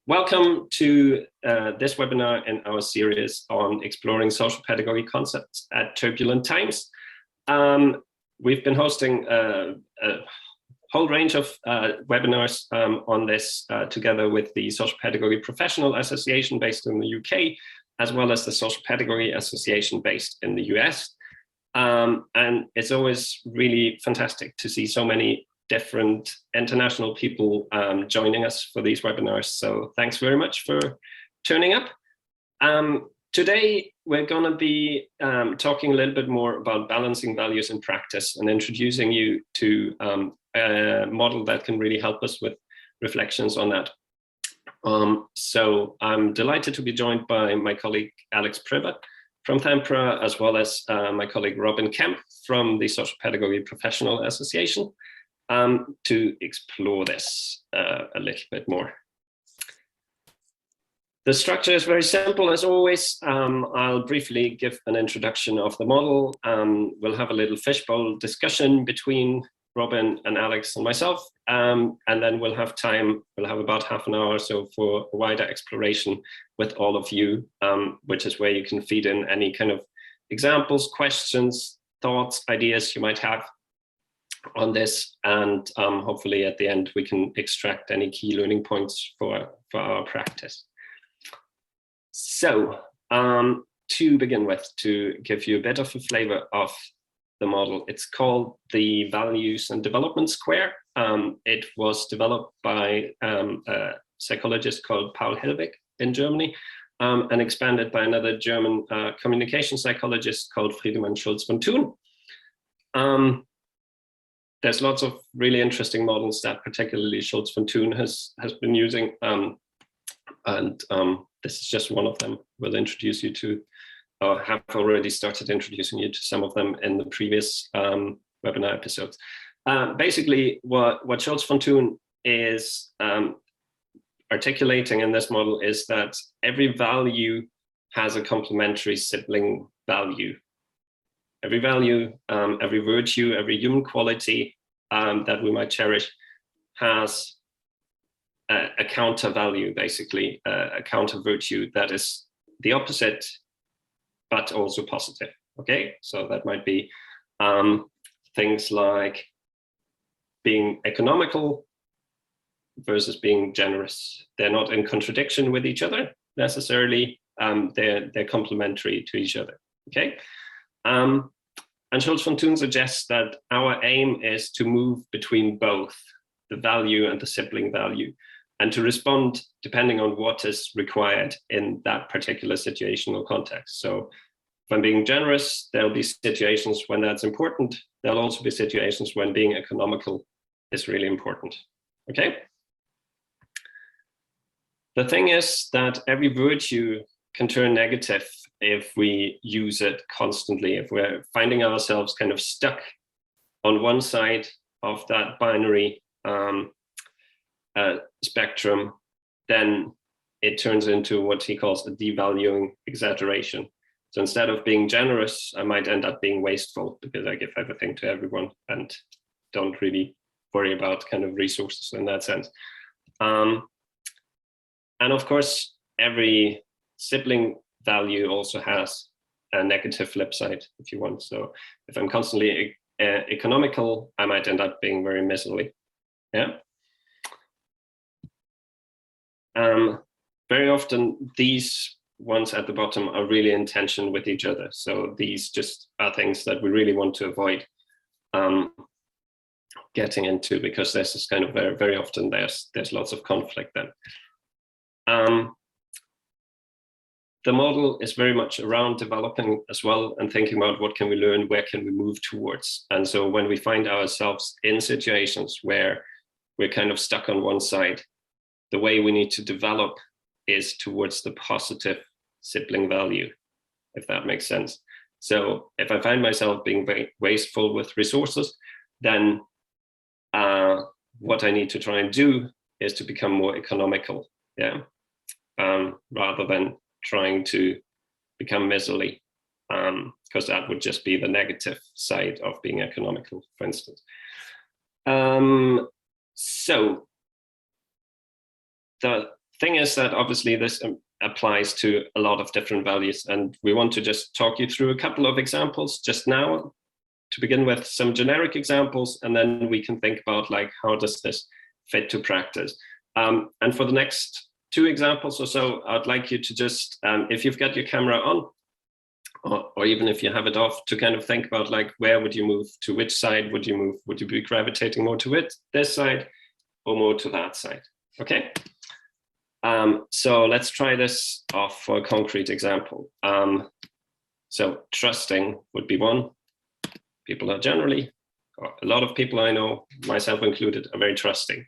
Welcome to this webinar in our series on exploring social pedagogy concepts at turbulent times. We've been hosting a whole range of webinars on this together with the Social Pedagogy Professional Association based in the UK, as well as the Social Pedagogy Association based in the US. And it's always really fantastic to see so many different international people joining us for these webinars. So thanks very much for turning up. Today, we're going to be talking a little bit more about balancing values in practice and introducing you to a model that can really help us with reflections on that. So I'm delighted to be joined by my colleague, Alex Priver from ThemPra, as well as my colleague, Robyn Kemp from the Social Pedagogy Professional Association, to explore this a little bit more. The structure is very simple as always. I'll briefly give an introduction of the model. We'll have a little fishbowl discussion between Robyn and Alex and myself, and then we'll have time, we'll have about half an hour or so for a wider exploration with all of you, which is where you can feed in any kind of examples, questions, thoughts, ideas you might have on this, and hopefully at the end we can extract any key learning points for our practice. So to begin with, to give you a bit of a flavor of the model, it's called the Values and Development Square. It was developed by a psychologist called Helwig in Germany, and expanded by another German communication psychologist called Schulz von Thun. There's lots of really interesting models that particularly Schulz von Thun has been using, and this is just one of them. We'll introduce you to, or have already started introducing you to some of them in the previous webinar episodes. Basically, what Schulz von Thun is articulating in this model is that every value has a complementary sibling value. Every value, every virtue, every human quality that we might cherish has a counter value, basically, a counter virtue that is the opposite, but also positive. Okay, so that might be things like being economical versus being generous. They're not in contradiction with each other necessarily. They're complementary to each other. Okay. And Schulz von Thun suggests that our aim is to move between both the value and the sibling value, and to respond depending on what is required in that particular situational context. So if I'm being generous, there'll be situations when that's important. There'll also be situations when being economical is really important. Okay? The thing is that every virtue can turn negative if we use it constantly. If we're finding ourselves kind of stuck on one side of that binary spectrum, then it turns into what he calls a devaluing exaggeration. So instead of being generous, I might end up being wasteful because I give everything to everyone and don't really worry about kind of resources in that sense. And of course, every sibling value also has a negative flip side, if you want. So if I'm constantly economical, I might end up being very miserly. Yeah. Very often, these ones at the bottom are really in tension with each other. So these just are things that we really want to avoid getting into, because this is kind of very often there's lots of conflict then. The model is very much around developing as well and thinking about what can we learn, where can we move towards. And so when we find ourselves in situations where we're kind of stuck on one side, the way we need to develop is towards the positive sibling value, if that makes sense. So if I find myself being very wasteful with resources, then what I need to try and do is to become more economical, yeah, rather than trying to become miserly, because that would just be the negative side of being economical, for instance. So the thing is that obviously this applies to a lot of different values, and we want to just talk you through a couple of examples just now to begin with, some generic examples, and then we can think about like, how does this fit to practice? And for the next 2 examples or so, I'd like you to just, if you've got your camera on, or even if you have it off, to kind of think about like, where would you move, to which side would you move? Would you be gravitating more to this side or more to that side? Okay. So let's try this off for a concrete example. So trusting would be one. People are generally, or a lot of people I know, myself included, are very trusting.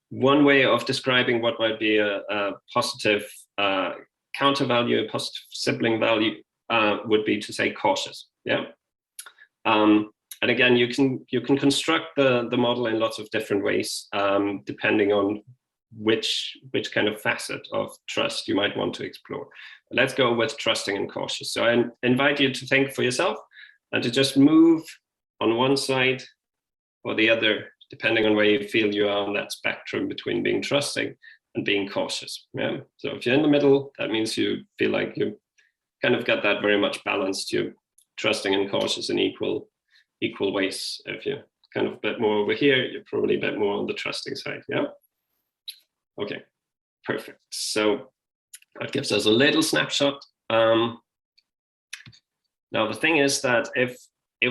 One way of describing what might be a positive counter value, a positive sibling value, would be to say cautious. Yeah. And again, you can construct the model in lots of different ways, depending on which kind of facet of trust you might want to explore. Let's go with trusting and cautious. So I invite you to think for yourself and to just move on one side or the other, depending on where you feel you are on that spectrum between being trusting and being cautious. Yeah. So if you're in the middle, that means you feel like you kind of got that very much balanced. You're trusting and cautious in equal ways. If you're kind of a bit more over here, you're probably a bit more on the trusting side. Yeah. Okay, perfect. So that gives us a little snapshot. Now the thing is that if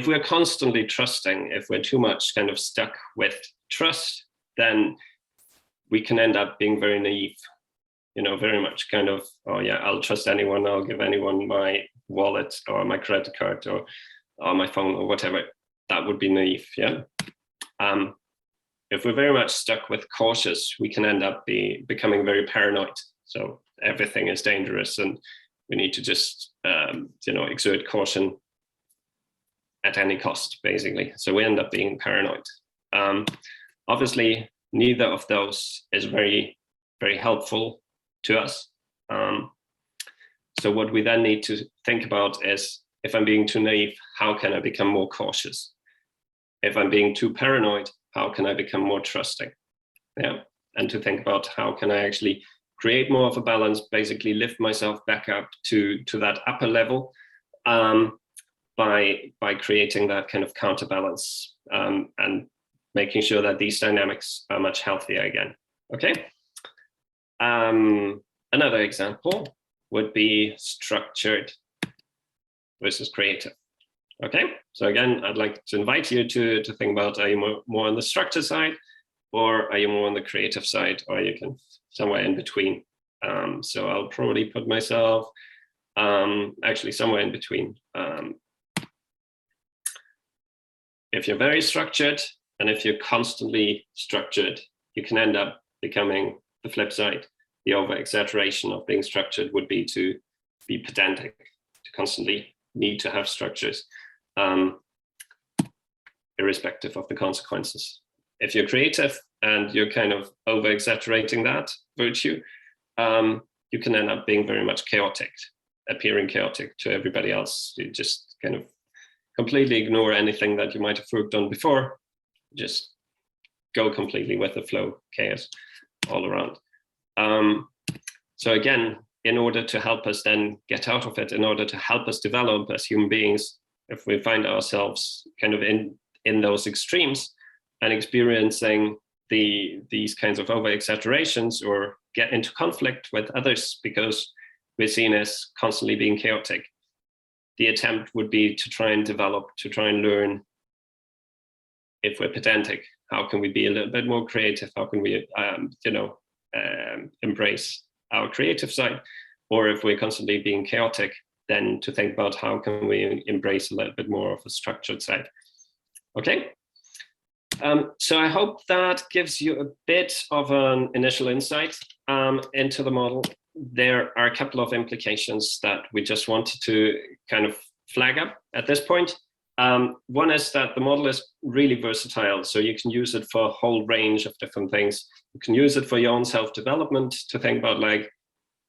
we're constantly trusting, if we're too much kind of stuck with trust, then we can end up being very naive, you know, very much kind of, oh yeah, I'll trust anyone, I'll give anyone my wallet or my credit card or my phone or whatever. That would be naive, yeah. If we're very much stuck with cautious, we can end up becoming very paranoid. So everything is dangerous and we need to just, you know, exert caution at any cost, basically. So we end up being paranoid. Obviously, neither of those is very, very helpful to us. So what we then need to think about is, if I'm being too naive, how can I become more cautious? If I'm being too paranoid, how can I become more trusting? Yeah, and to think about how can I actually create more of a balance, basically lift myself back up to that upper level by creating that kind of counterbalance and making sure that these dynamics are much healthier again. Okay. Another example would be structured versus creative. Okay, so again, I'd like to invite you to think about, are you more on the structure side, or are you more on the creative side, or you can somewhere in between. So I'll probably put myself actually somewhere in between. If you're very structured, and if you're constantly structured, you can end up becoming the flip side. The over-exaggeration of being structured would be to be pedantic, to constantly need to have structures, irrespective of the consequences. If you're creative and you're kind of over-exaggerating that virtue, you can end up being very much chaotic, appearing chaotic to everybody else. You just kind of completely ignore anything that you might have worked on before, just go completely with the flow, chaos all around. So again, in order to help us then get out of it, in order to help us develop as human beings, if we find ourselves kind of in those extremes and experiencing these kinds of over-exaggerations or get into conflict with others because we're seen as constantly being chaotic, the attempt would be to try and develop, to try and learn, if we're pedantic, how can we be a little bit more creative? How can we, embrace our creative side? Or if we're constantly being chaotic, then to think about how can we embrace a little bit more of a structured side. Okay. So I hope that gives you a bit of an initial insight into the model. There are a couple of implications that we just wanted to kind of flag up at this point. One is that the model is really versatile, so you can use it for a whole range of different things. You can use it for your own self-development, to think about like,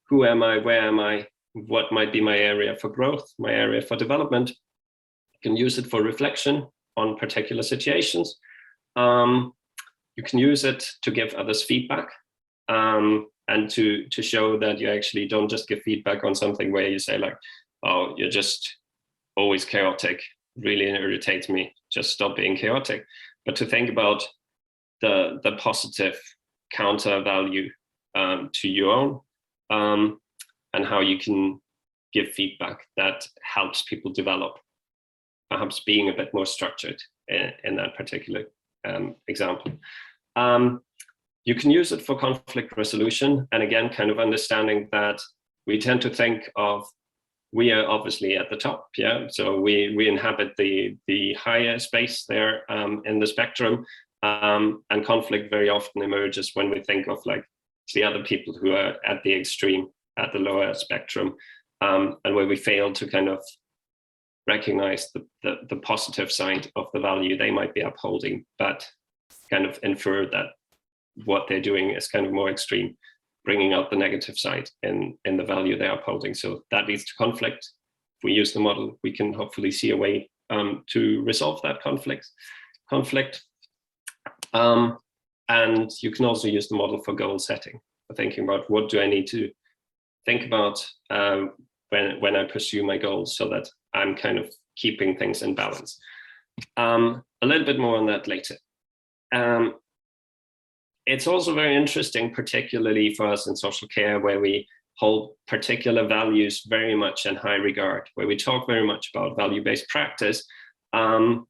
who am I, where am I, what might be my area for growth, my area for development. You can use it for reflection on particular situations. You can use it to give others feedback. and to show that you actually don't just give feedback on something where you say like, oh, you're just always chaotic, really irritates me, just stop being chaotic. But to think about the positive counter value to your own, and how you can give feedback that helps people develop, perhaps being a bit more structured in that particular example. You can use it for conflict resolution, and again, kind of understanding that we tend to think of, we are obviously at the top, yeah. So we inhabit the higher space there in the spectrum, and conflict very often emerges when we think of like the other people who are at the extreme, at the lower spectrum, and where we fail to kind of recognize the positive side of the value they might be upholding, but kind of infer that what they're doing is kind of more extreme, bringing out the negative side in the value they're upholding. So that leads to conflict. If we use the model, we can hopefully see a way to resolve that conflict. And you can also use the model for goal setting, for thinking about what do I need to think about when I pursue my goals, so that I'm kind of keeping things in balance. A little bit more on that later. It's also very interesting, particularly for us in social care, where we hold particular values very much in high regard, where we talk very much about value-based practice. And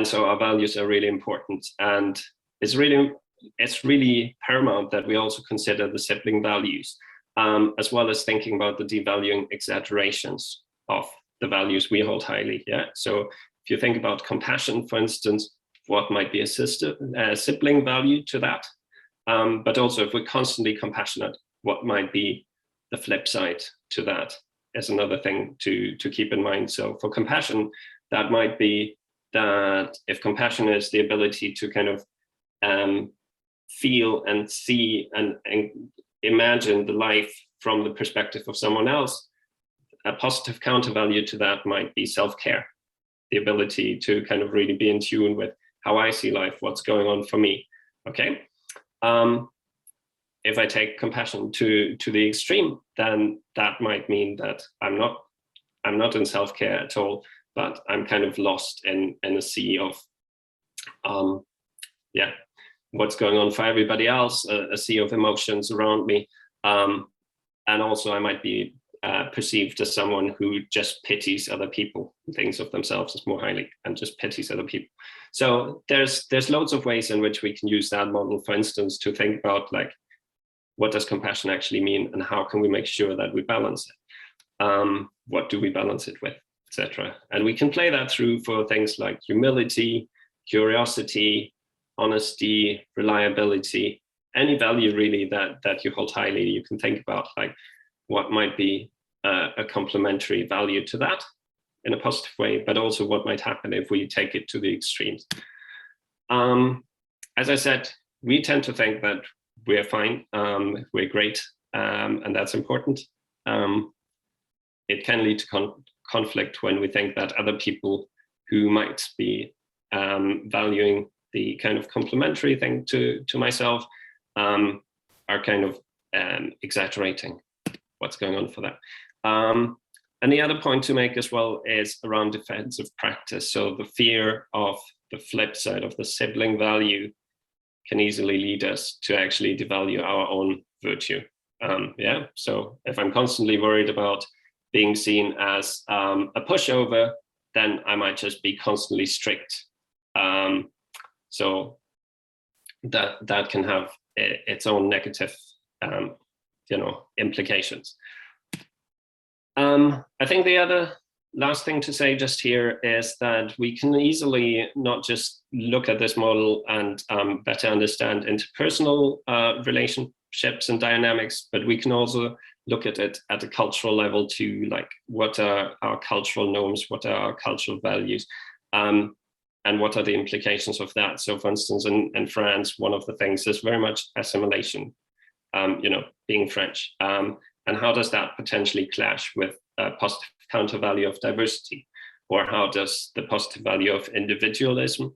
so our values are really important. And it's really paramount that we also consider the sibling values, as well as thinking about the devaluing exaggerations of the values we hold highly. Yeah. So if you think about compassion, for instance, what might be a sibling value to that? But also, if we're constantly compassionate, what might be the flip side to that is another thing to keep in mind. So for compassion, that might be that if compassion is the ability to kind of feel and see and imagine the life from the perspective of someone else, a positive counter value to that might be self-care, the ability to kind of really be in tune with how I see life, what's going on for me. Okay. If I take compassion to the extreme, then that might mean that I'm not in self-care at all, but I'm kind of lost in a sea of what's going on for everybody else, a sea of emotions around me. And also I might be perceived as someone who just pities other people, thinks of themselves as more highly, and just pities other people. So there's loads of ways in which we can use that model, for instance, to think about like, what does compassion actually mean, and how can we make sure that we balance it? What do we balance it with, etc. And we can play that through for things like humility, curiosity, honesty, reliability, any value really that you hold highly. You can think about like what might be a complementary value to that in a positive way, but also what might happen if we take it to the extremes. As I said, we tend to think that we're fine, we're great, and that's important. It can lead to conflict when we think that other people who might be valuing the kind of complementary thing to myself are kind of exaggerating what's going on for that. And the other point to make as well is around defensive practice. So the fear of the flip side of the sibling value can easily lead us to actually devalue our own virtue. Yeah. So if I'm constantly worried about being seen as a pushover, then I might just be constantly strict. So that can have its own negative, implications. I think the other last thing to say just here is that we can easily not just look at this model and better understand interpersonal relationships and dynamics, but we can also look at it at a cultural level too, like what are our cultural norms, what are our cultural values, and what are the implications of that. So for instance, in France, one of the things is very much assimilation, being French. And how does that potentially clash with a positive counter value of diversity? Or how does the positive value of individuality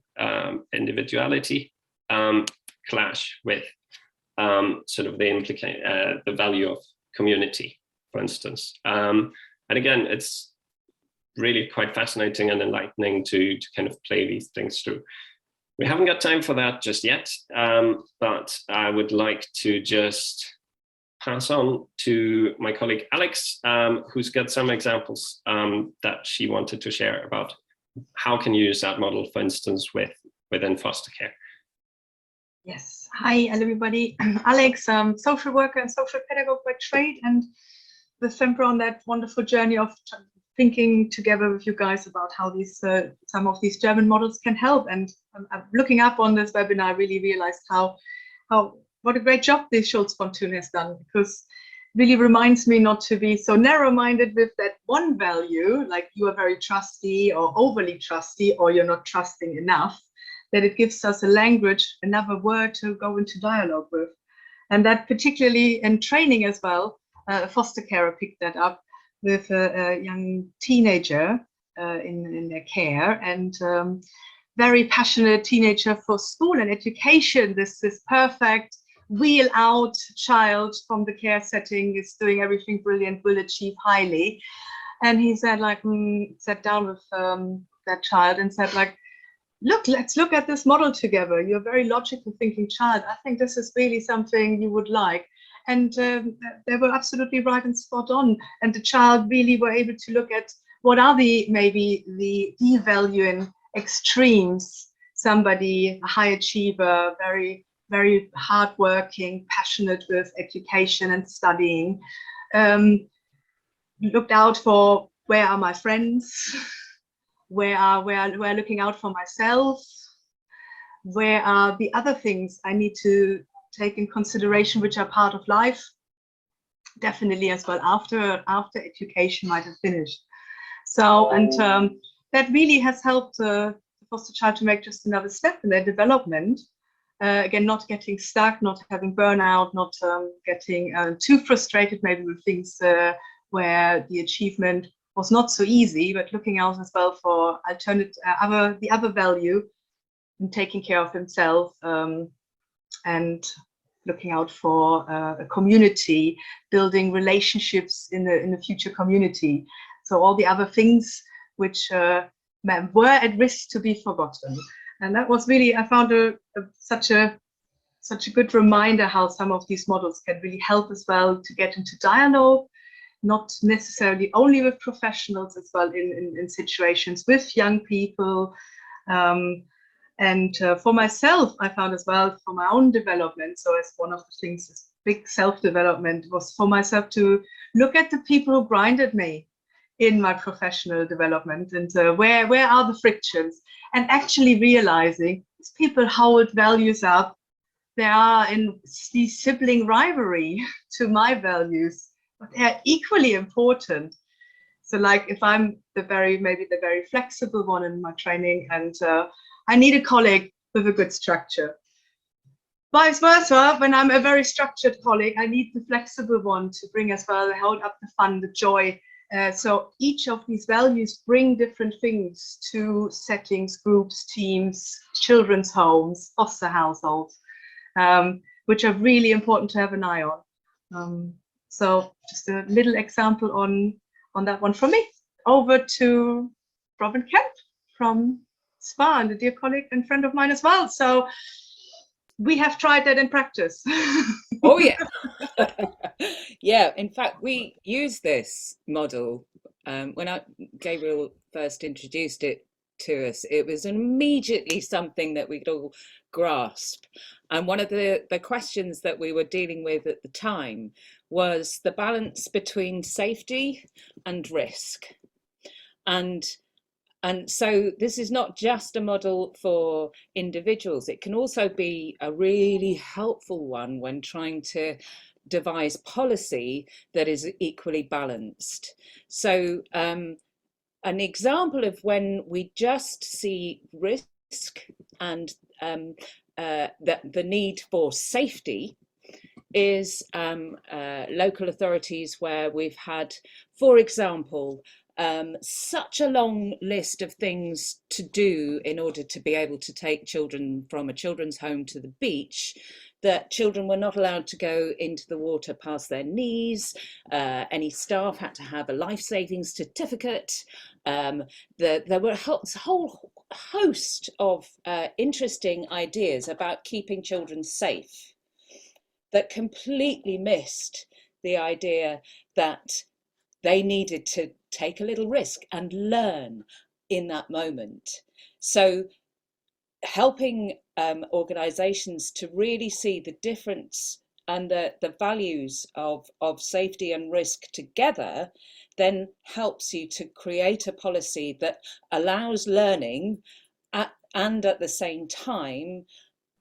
clash with sort of the value of community, for instance. And again, it's really quite fascinating and enlightening to kind of play these things through. We haven't got time for that just yet, but I would like to just pass on to my colleague Alex, who's got some examples that she wanted to share about how can you use that model, for instance, within foster care. Yes. Hi, everybody. Alex, social worker and social pedagogue by trade, and with ThemPra on that wonderful journey of thinking together with you guys about how these some of these German models can help. And looking up on this webinar, I really realized what a great job this Schulz von Thun has done, because it really reminds me not to be so narrow-minded with that one value, like you are very trusty or overly trusty, or you're not trusting enough, that it gives us a language, another word to go into dialogue with. And that particularly in training as well, a foster carer picked that up with a young teenager in their care, and very passionate teenager for school and education. This perfect wheel out child from the care setting is doing everything brilliant, will achieve highly. And he said, like, sat down with that child and said, like, look, let's look at this model together. You're a very logical thinking child. I think this is really something you would like. And they were absolutely right and spot on. And the child really were able to look at what are maybe the value in extremes. Somebody, a high achiever, very, very hardworking, passionate with education and studying. Looked out for where are my friends? Where are looking out for myself? Where are the other things I need to take in consideration, which are part of life, definitely as well after education might have finished. So, and that really has helped the foster child to make just another step in their development. Again, not getting stuck, not having burnout, not getting too frustrated maybe with things where the achievement was not so easy, but looking out as well for the other value in taking care of himself, and looking out for a community, building relationships in the future community. So all the other things which were at risk to be forgotten. And that was really, I found such a good reminder how some of these models can really help as well to get into dialogue, not necessarily only with professionals, as well in situations with young people. And for myself, I found as well for my own development, so as one of the things, this big self-development was for myself to look at the people who grinded me in my professional development, and where are the frictions, and actually realizing these people hold values up. They are in the sibling rivalry to my values, but they're equally important. So like if I'm maybe the very flexible one in my training, and I need a colleague with a good structure. Vice versa, when I'm a very structured colleague, I need the flexible one to bring as well, hold up the fun, the joy. So each of these values bring different things to settings, groups, teams, children's homes, foster households, which are really important to have an eye on. So just a little example on that one from me. Over to Robyn Kemp from SPA, and a dear colleague and friend of mine as well. So we have tried that in practice. Oh yeah. Yeah, in fact we use this model when Gabriel first introduced it to us. It was immediately something that we could all grasp, and one of the questions that we were dealing with at the time was the balance between safety and risk. And so this is not just a model for individuals. It can also be a really helpful one when trying to devise policy that is equally balanced. So an example of when we just see risk and the need for safety is local authorities where we've had, for example, such a long list of things to do in order to be able to take children from a children's home to the beach, that children were not allowed to go into the water past their knees. Any staff had to have a life-saving certificate. There were a whole host of interesting ideas about keeping children safe that completely missed the idea that they needed to take a little risk and learn in that moment. So helping organizations to really see the difference and the values of safety and risk together then helps you to create a policy that allows learning and at the same time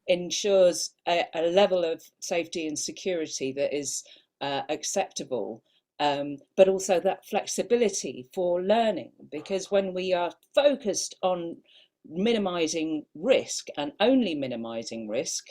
ensures a level of safety and security that is acceptable. But also that flexibility for learning, because when we are focused on minimizing risk and only minimizing risk,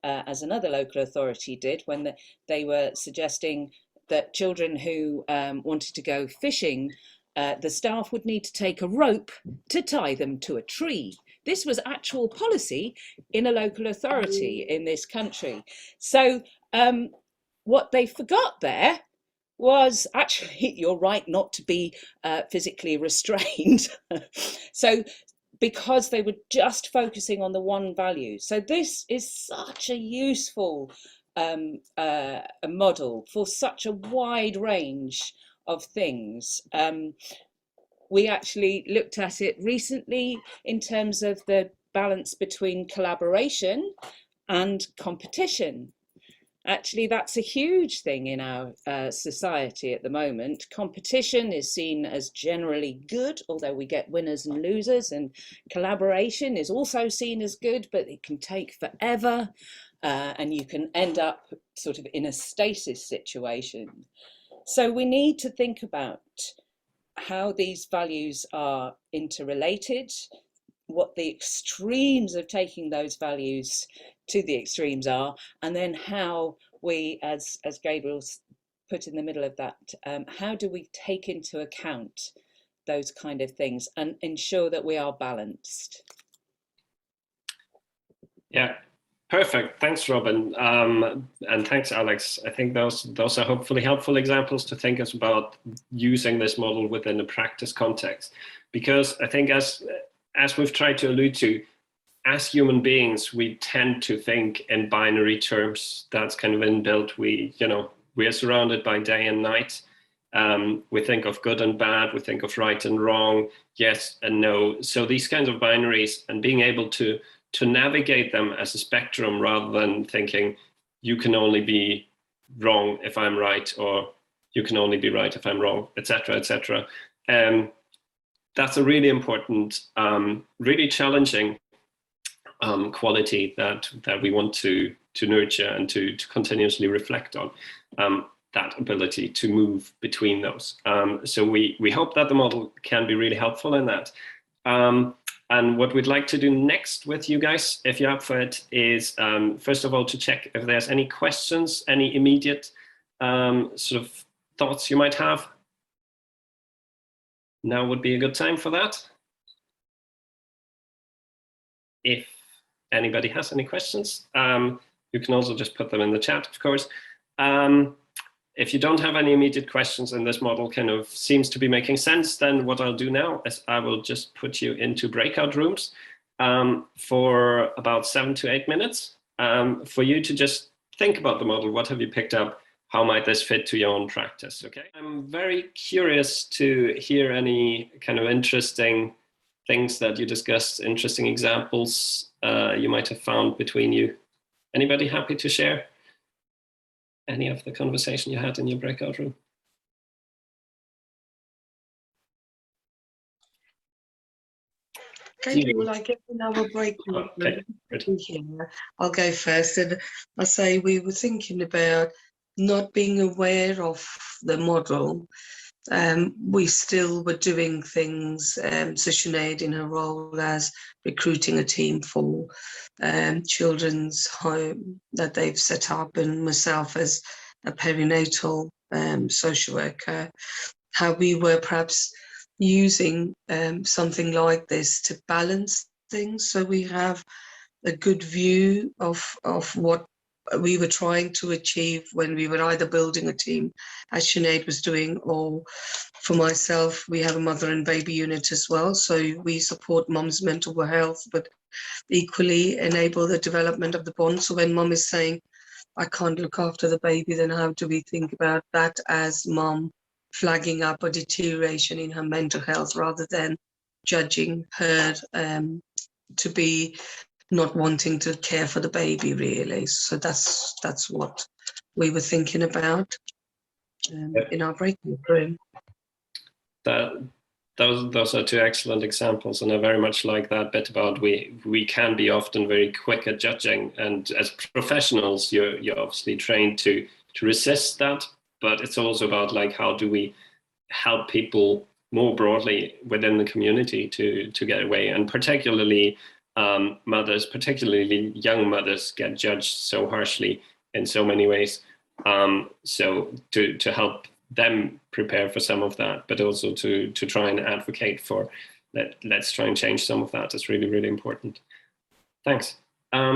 as another local authority did when they were suggesting that children who wanted to go fishing, the staff would need to take a rope to tie them to a tree. This was actual policy in a local authority in this country. So what they forgot there was actually your right not to be physically restrained. So because they were just focusing on the one value. So this is such a useful a model for such a wide range of things. We actually looked at it recently in terms of the balance between collaboration and competition. Actually, that's a huge thing in our society at the moment. Competition is seen as generally good, although we get winners and losers, and collaboration is also seen as good, but it can take forever, and you can end up sort of in a stasis situation. So we need to think about how these values are interrelated, what the extremes of taking those values to the extremes are, and then how we, as Gabriel's put in the middle of that, how do we take into account those kind of things and ensure that we are balanced? Yeah, perfect. Thanks, Robyn. And thanks, Alex. I think those are hopefully helpful examples to think about using this model within a practice context. Because I think as we've tried to allude to, as human beings, we tend to think in binary terms. That's kind of inbuilt. We are surrounded by day and night. We think of good and bad. We think of right and wrong, yes and no. So these kinds of binaries, and being able to navigate them as a spectrum rather than thinking you can only be wrong if I'm right, or you can only be right if I'm wrong, etc., etc. That's a really important, really challenging quality that we want to nurture and to continuously reflect on, that ability to move between those. So we hope that the model can be really helpful in that. And what we'd like to do next with you guys, if you're up for it, is first of all to check if there's any questions, any immediate sort of thoughts you might have. Now would be a good time for that. If anybody has any questions, you can also just put them in the chat, of course. If you don't have any immediate questions and this model kind of seems to be making sense, then what I'll do now is I will just put you into breakout rooms for about 7 to 8 minutes for you to just think about the model. What have you picked up? How might this fit to your own practice? Okay. I'm very curious to hear any kind of interesting things that you discussed, interesting examples you might have found between you. Anybody happy to share any of the conversation you had in your breakout room? Okay, well, I guess in our breakout room, I'll go first. And I say we were thinking about not being aware of the model. We still were doing things, so Sinead in her role as recruiting a team for children's home that they've set up, and myself as a perinatal social worker, how we were perhaps using something like this to balance things, so we have a good view of what we were trying to achieve when we were either building a team, as Sinead was doing, or for myself, we have a mother and baby unit as well. So we support mum's mental health, but equally enable the development of the bond. So when mum is saying, I can't look after the baby, then how do we think about that as mum flagging up a deterioration in her mental health rather than judging her to be not wanting to care for the baby, really. So that's what we were thinking about in our breakout room. Those are two excellent examples, and I very much like that bit about we can be often very quick at judging, and as professionals, you're obviously trained to resist that, but it's also about like how do we help people more broadly within the community to get away, and particularly mothers, particularly young mothers, get judged so harshly in so many ways. So to help them prepare for some of that, but also to try and advocate for let's try and change some of that is really, really important. Thanks.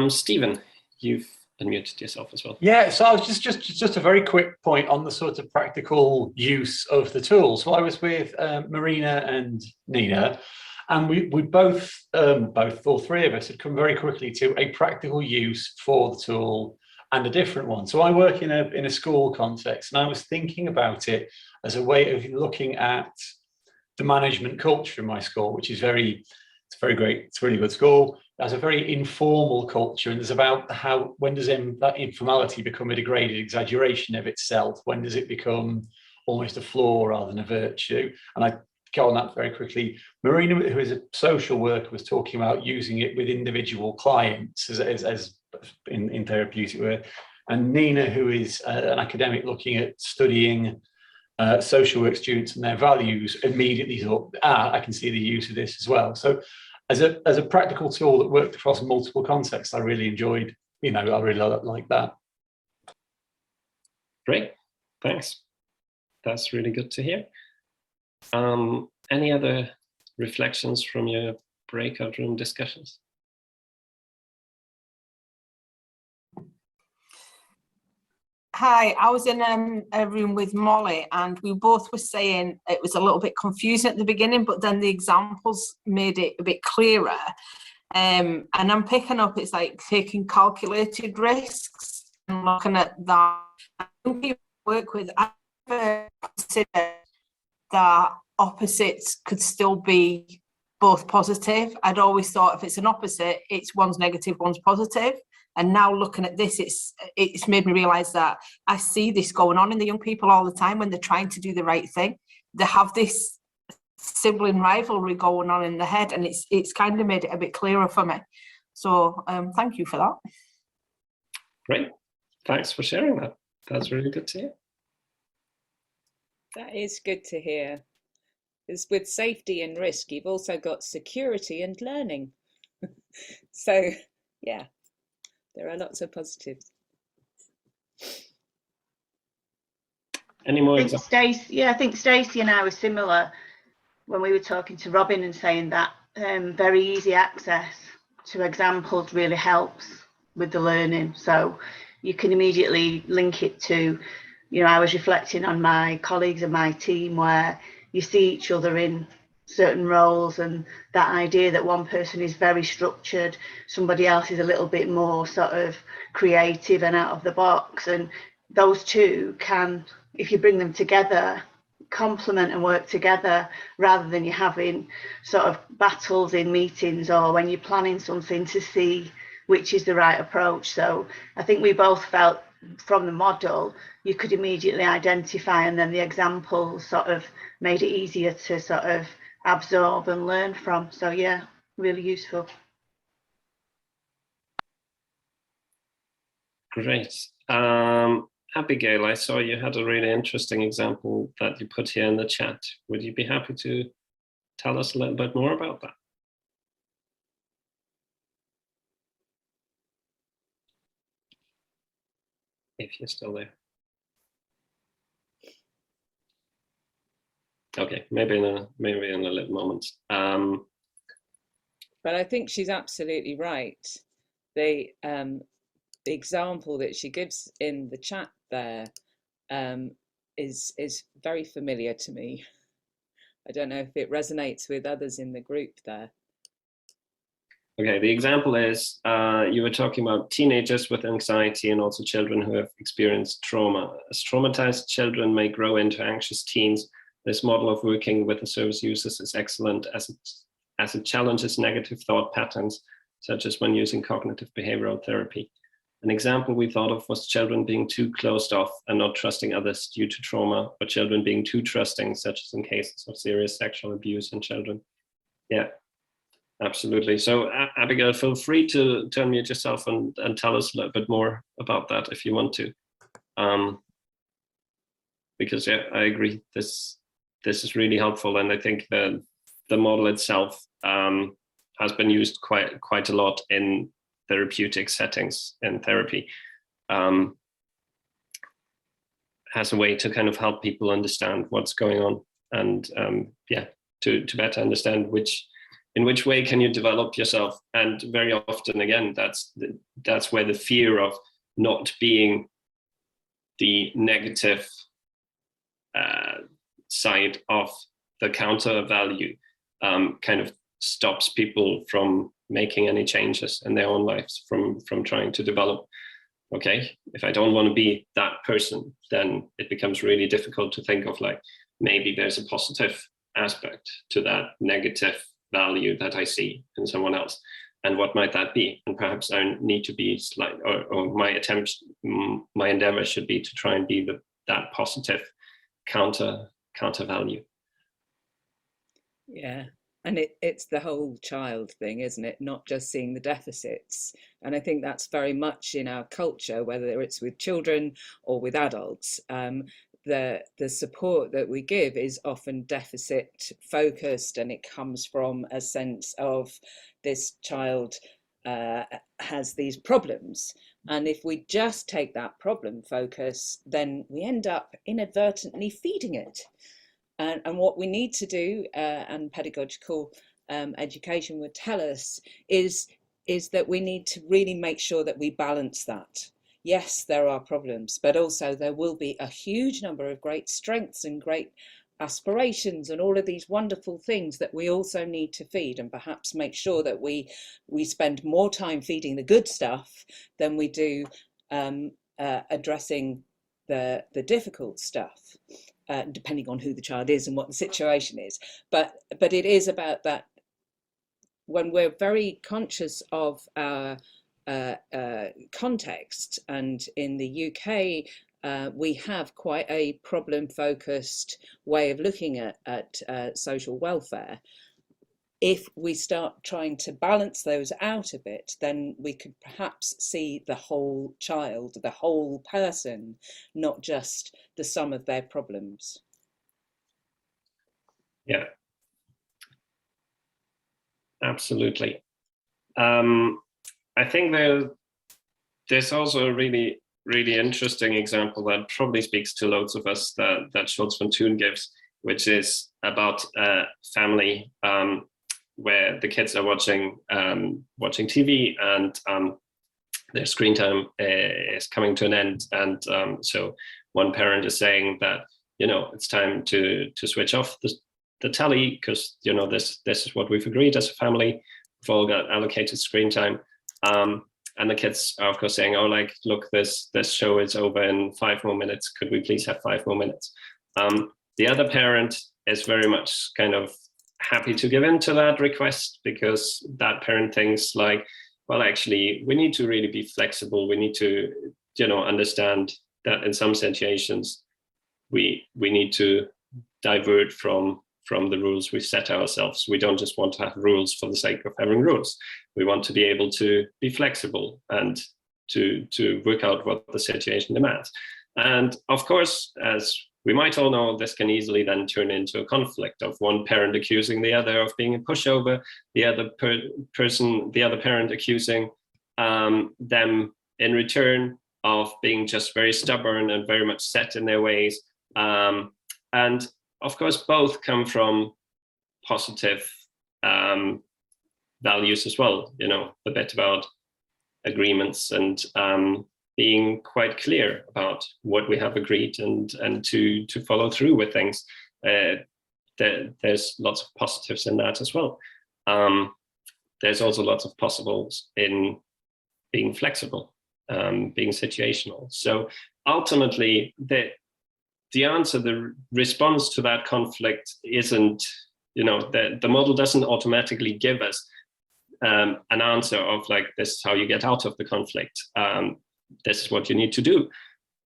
Stephen, you've unmuted yourself as well. Yeah, so I was just a very quick point on the sort of practical use of the tool. So I was with Marina and Nina, and we both all three of us had come very quickly to a practical use for the tool and a different one. So I work in a school context, and I was thinking about it as a way of looking at the management culture in my school, which is very great. It's a really good school. It has a very informal culture, and it's about how, when does that informality become a degraded exaggeration of itself? When does it become almost a flaw rather than a virtue? And I go on that very quickly. Marina, who is a social worker, was talking about using it with individual clients as in therapeutic work. And Nina, who is an academic looking at studying social work students and their values, immediately thought, I can see the use of this as well. So as a practical tool that worked across multiple contexts, I really enjoyed, I really like that. Great, thanks. That's really good to hear. Any other reflections from your breakout room discussions? Hi, I was in a room with Molly, and we both were saying it was a little bit confusing at the beginning, but then the examples made it a bit clearer. And I'm picking up, it's like taking calculated risks and looking at that. I think people work with, I never considered that opposites could still be both positive. I'd always thought if it's an opposite, it's one's negative, one's positive. And now looking at this, it's made me realise that I see this going on in the young people all the time when they're trying to do the right thing. They have this sibling rivalry going on in their head, and it's kind of made it a bit clearer for me. So thank you for that. Great, thanks for sharing that. That's really good to hear. That is good to hear. Because with safety and risk, you've also got security and learning. So yeah, there are lots of positives. Any more? I think Stacey and I were similar when we were talking to Robyn and saying that very easy access to examples really helps with the learning. So you can immediately link it to, I was reflecting on my colleagues and my team where you see each other in certain roles, and that idea that one person is very structured, somebody else is a little bit more sort of creative and out of the box, and those two can, if you bring them together, complement and work together, rather than you having sort of battles in meetings or when you're planning something to see which is the right approach. So I think we both felt from the model you could immediately identify, and then the examples sort of made it easier to sort of absorb and learn from. So yeah, really useful. Great. Abigail, I saw you had a really interesting example that you put here in the chat. Would you be happy to tell us a little bit more about that? If you're still there. Okay, maybe in a little moment. But I think she's absolutely right. The example that she gives in the chat there is very familiar to me. I don't know if it resonates with others in the group there. Okay, the example is, you were talking about teenagers with anxiety and also children who have experienced trauma. As traumatized children may grow into anxious teens, this model of working with the service users is excellent as it challenges negative thought patterns, such as when using cognitive behavioral therapy. An example we thought of was children being too closed off and not trusting others due to trauma, or children being too trusting, such as in cases of serious sexual abuse in children. Yeah. Absolutely. So Abigail, feel free to unmute yourself and tell us a little bit more about that if you want to. Because yeah, I agree. This is really helpful, and I think the model itself has been used quite a lot in therapeutic settings and therapy. Has a way to kind of help people understand what's going on, and yeah, to better understand in which way can you develop yourself. And very often, again, that's where the fear of not being the negative side of the counter value kind of stops people from making any changes in their own lives, from trying to develop. Okay, if I don't want to be that person, then it becomes really difficult to think of like, maybe there's a positive aspect to that negative value that I see in someone else, and what might that be? And perhaps I need to be or my endeavor should be to try and be that positive counter value. Yeah, and it's the whole child thing, isn't it? Not just seeing the deficits. And I think that's very much in our culture, whether it's with children or with adults. The support that we give is often deficit focused, and it comes from a sense of this child has these problems. And if we just take that problem focus, then we end up inadvertently feeding it. And what we need to do, and pedagogical education would tell us, is that we need to really make sure that we balance that. Yes, there are problems, but also there will be a huge number of great strengths and great aspirations and all of these wonderful things that we also need to feed, and perhaps make sure that we spend more time feeding the good stuff than we do addressing the difficult stuff, depending on who the child is and what the situation is. But it is about that, when we're very conscious of our context, and in the UK we have quite a problem-focused way of looking at social welfare. If we start trying to balance those out a bit, then we could perhaps see the whole child, the whole person, not just the sum of their problems. Yeah, absolutely. I think there's also a really interesting example that probably speaks to loads of us that Schulz von Thun gives, which is about a family where the kids are watching TV, and their screen time is coming to an end, and so one parent is saying that, you know, it's time to switch off the telly, because, you know, this is what we've agreed as a family. We've all got allocated screen time. And the kids are of course saying, oh, like, look, this show is over in 5 more minutes. Could we please have 5 more minutes? The other parent is very much kind of happy to give in to that request, because that parent thinks like, well, actually, we need to really be flexible. We need to, you know, understand that in some situations we need to divert from the rules we set ourselves. We don't just want to have rules for the sake of having rules. We want to be able to be flexible and to work out what the situation demands. And of course, as we might all know, this can easily then turn into a conflict of one parent accusing the other of being a pushover, the other parent accusing them in return of being just very stubborn and very much set in their ways. And of course, both come from positive values as well, you know, the bit about agreements and being quite clear about what we have agreed and to follow through with things. There's lots of positives in that as well. There's also lots of positives in being flexible, being situational. So ultimately, the answer, the response to that conflict isn't, you know, the model doesn't automatically give us an answer of like, this is how you get out of the conflict. This is what you need to do.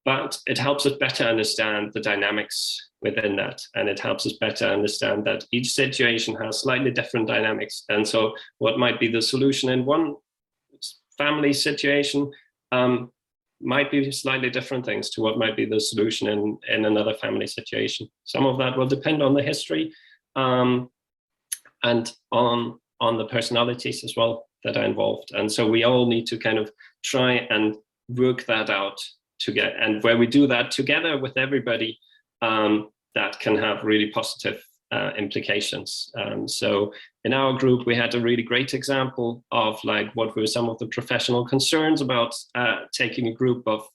But it helps us better understand the dynamics within that. And it helps us better understand that each situation has slightly different dynamics. And so what might be the solution in one family situation might be slightly different things to what might be the solution in another family situation. Some of that will depend on the history and on the personalities as well that are involved. And so we all need to kind of try and work that out together. And where we do that together with everybody, that can have really positive implications. So in our group, we had a really great example of like what were some of the professional concerns about taking a group of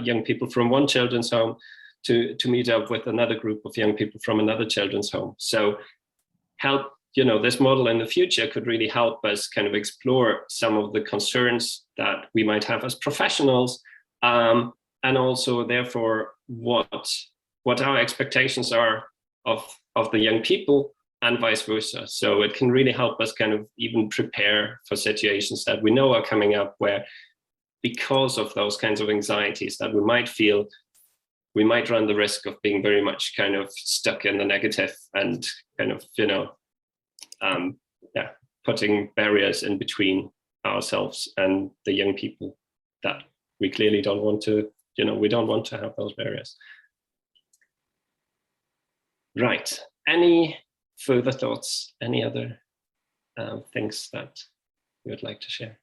young people from one children's home to meet up with another group of young people from another children's home. So help, you know, this model in the future could really help us kind of explore some of the concerns that we might have as professionals, and also therefore what our expectations are of the young people and vice versa. So it can really help us kind of even prepare for situations that we know are coming up where, because of those kinds of anxieties that we might feel, we might run the risk of being very much kind of stuck in the negative and kind of, you know, putting barriers in between ourselves and the young people that we clearly don't want to, you know, we don't want to have those barriers. Right. Any further thoughts? Any other things that you would like to share?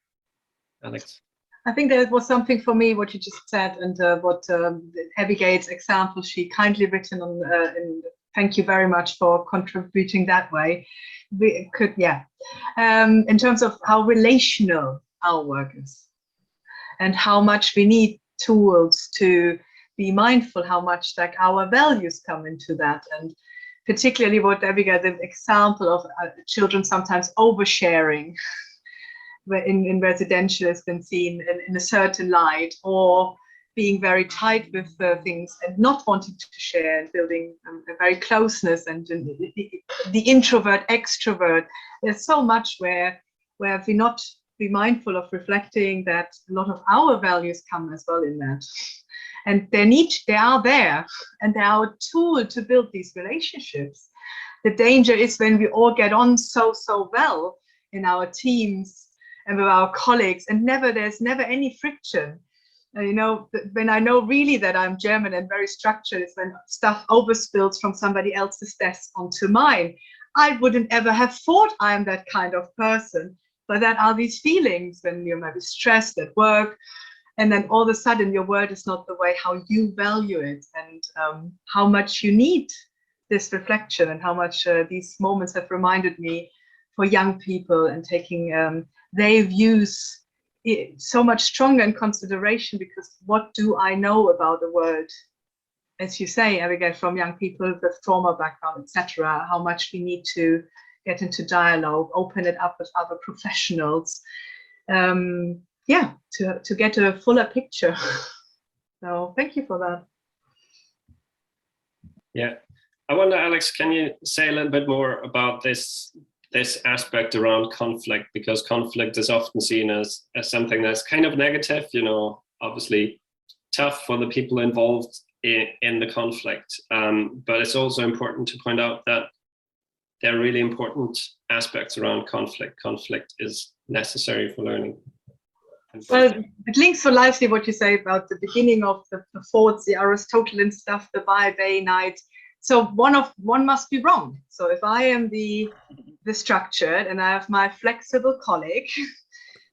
Alex? I think there was something for me, what you just said, and what Abigail's example she kindly written on, and thank you very much for contributing that way. We could, in terms of how relational our work is and how much we need tools to be mindful how much like our values come into that, and particularly what Abigail, the example of children sometimes oversharing in residential has been seen in a certain light, or being very tight with things and not wanting to share, and building a very closeness, and the introvert extrovert. There's so much where we not be mindful of reflecting that a lot of our values come as well in that. And they are there, and they are a tool to build these relationships. The danger is when we all get on so well in our teams and with our colleagues, and there's never any friction. You know, when I know really that I'm German and very structured, is when stuff overspills from somebody else's desk onto mine. I wouldn't ever have thought I'm that kind of person, but that are these feelings when you're maybe stressed at work, and then all of a sudden your word is not the way how you value it, and how much you need this reflection, and how much these moments have reminded me for young people, and taking their views so much stronger in consideration, because what do I know about the world, as you say, Abigail, from young people with trauma background, etc., how much we need to get into dialogue, open it up with other professionals, to get a fuller picture. So thank you for that. Yeah, I wonder, Alex, can you say a little bit more about this aspect around conflict, because conflict is often seen as something that's kind of negative, you know, obviously tough for the people involved in the conflict, but it's also important to point out that there are really important aspects around conflict. Conflict is necessary for learning. Well, it links so nicely what you say about the beginning of the thoughts, the Aristotelian stuff, the by day night. So one must be wrong. So if I am the structured and I have my flexible colleague,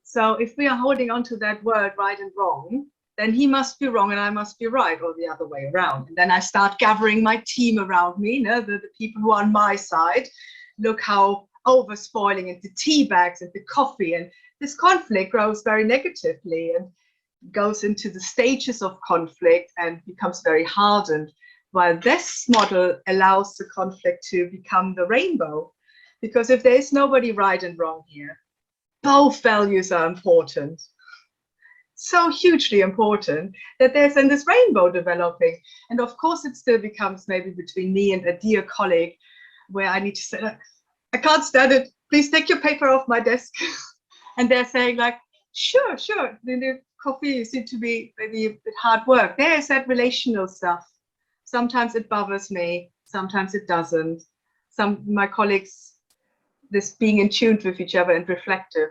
so if we are holding on to that word right and wrong, then he must be wrong and I must be right, or the other way around. And then I start gathering my team around me, the people who are on my side. Look how over-spoiling, and the tea bags and the coffee, and this conflict grows very negatively and goes into the stages of conflict and becomes very hardened, while this model allows the conflict to become the rainbow. Because if there is nobody right and wrong here, both values are important. So hugely important that there's then this rainbow developing. And of course, it still becomes maybe between me and a dear colleague where I need to say, like, I can't stand it. Please take your paper off my desk. And they're saying like, sure. The coffee seems to be maybe a bit hard work. There's that relational stuff. Sometimes it bothers me. Sometimes it doesn't. Some my colleagues, this being in tune with each other and reflective.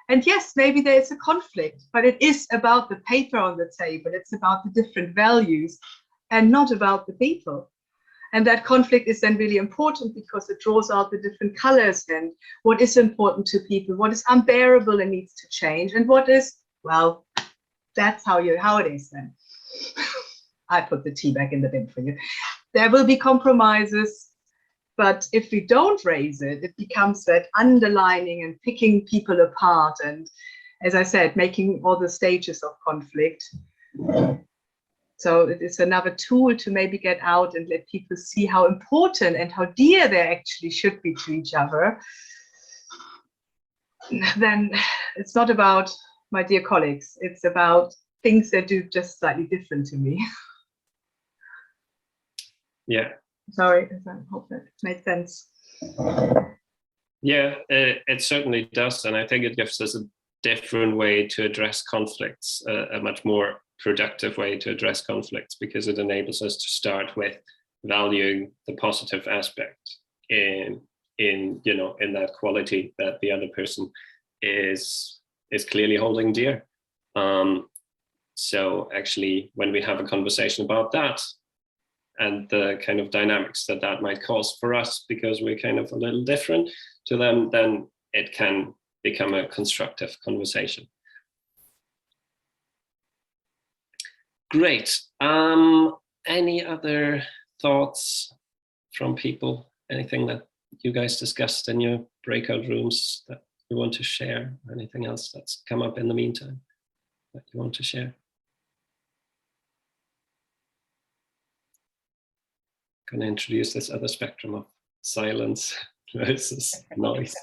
And yes, maybe there's a conflict, but it is about the paper on the table. It's about the different values and not about the people. And that conflict is then really important because it draws out the different colors and what is important to people, what is unbearable and needs to change, and what is, well, that's how it is then. I put the tea back in the bin for you. There will be compromises. But if we don't raise it, it becomes that underlining and picking people apart. And as I said, making all the stages of conflict. So it is another tool to maybe get out and let people see how important and how dear they actually should be to each other. Then it's not about my dear colleagues. It's about things that do just slightly different to me. Yeah. Sorry, I hope that made sense. Yeah, it certainly does. And I think it gives us a different way to address conflicts, a much more productive way to address conflicts, because it enables us to start with valuing the positive aspect in that quality that the other person is clearly holding dear. So actually, when we have a conversation about that, and the kind of dynamics that might cause for us because we're kind of a little different to them, then it can become a constructive conversation. Great. Any other thoughts from people? Anything that you guys discussed in your breakout rooms that you want to share? Anything else that's come up in the meantime that you want to share? Going to introduce this other spectrum of silence versus noise,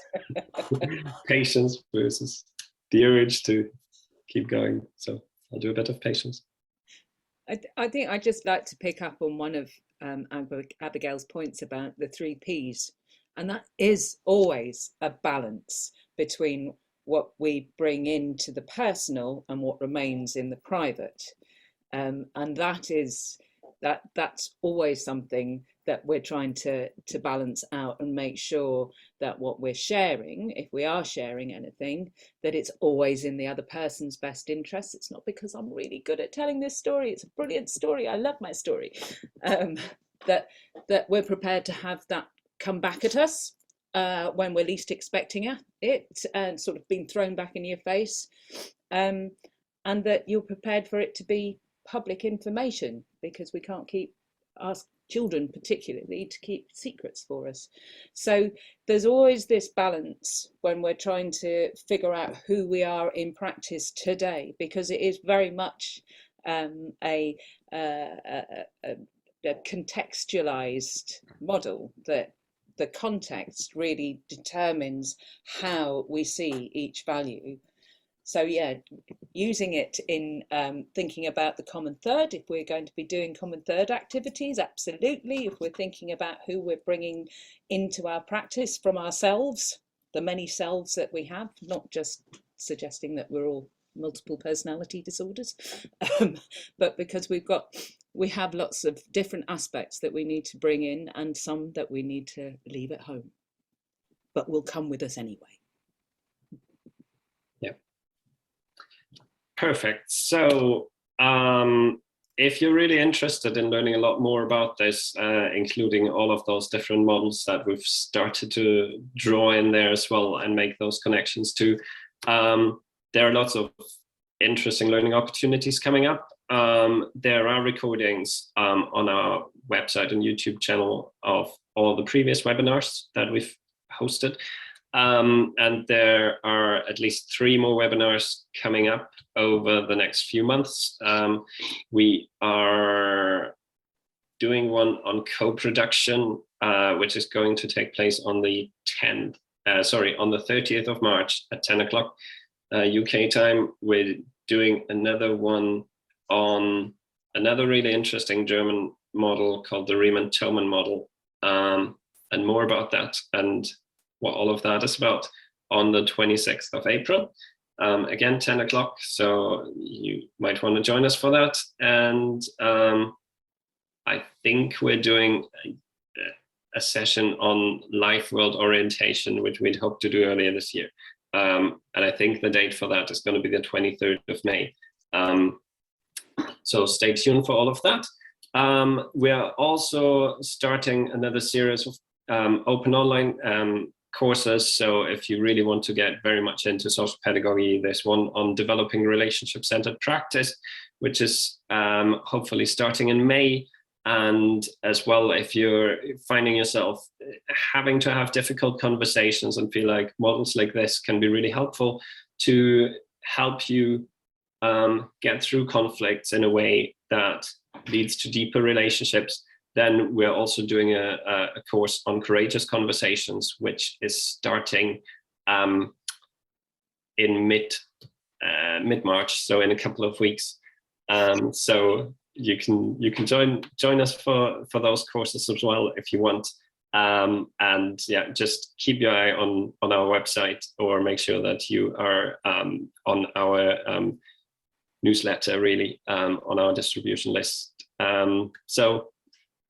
patience versus the urge to keep going. So I'll do a bit of patience. I think I'd just like to pick up on one of Abigail's points about the 3 Ps. And that is always a balance between what we bring into the personal and what remains in the private. And that's always something that we're trying to balance out and make sure that what we're sharing, if we are sharing anything, that it's always in the other person's best interest. It's not because I'm really good at telling this story. It's a brilliant story. I love my story. That we're prepared to have that come back at us when we're least expecting it and sort of being thrown back in your face. And that you're prepared for it to be public information, because we can't ask children particularly to keep secrets for us. So there's always this balance when we're trying to figure out who we are in practice today, because it is very much a contextualized model, that the context really determines how we see each value. So yeah, using it in thinking about the common third, if we're going to be doing common third activities, absolutely. If we're thinking about who we're bringing into our practice from ourselves, the many selves that we have, not just suggesting that we're all multiple personality disorders, but because we have lots of different aspects that we need to bring in and some that we need to leave at home, but will come with us anyway. Perfect. So if you're really interested in learning a lot more about this, including all of those different models that we've started to draw in there as well and make those connections to, there are lots of interesting learning opportunities coming up. There are recordings on our website and YouTube channel of all the previous webinars that we've hosted. And there are at least 3 more webinars coming up over the next few months. We are doing one on co-production, which is going to take place on the 30th of March at 10 o'clock UK time. We're doing another one on another really interesting German model called the Riemann-Thomann model, and more about that and what all of that is about on the 26th of April. Again, 10 o'clock, so you might want to join us for that. And I think we're doing a session on life world orientation, which we'd hoped to do earlier this year. And I think the date for that is going to be the 23rd of May. So stay tuned for all of that. We are also starting another series of open online courses. So if you really want to get very much into social pedagogy, there's one on developing relationship-centered practice, which is hopefully starting in May. And as well, if you're finding yourself having to have difficult conversations and feel like models like this can be really helpful to help you get through conflicts in a way that leads to deeper relationships, then we're also doing a course on courageous conversations, which is starting in mid-March, so in a couple of weeks. So you can join us for those courses as well if you want. And yeah, just keep your eye on our website, or make sure that you are on our newsletter, really, on our distribution list. So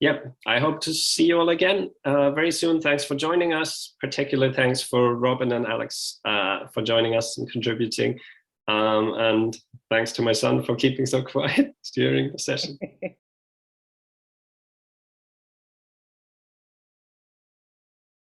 yeah, I hope to see you all again very soon. Thanks for joining us. Particular thanks for Robyn and Alex for joining us and contributing. And thanks to my son for keeping so quiet during the session.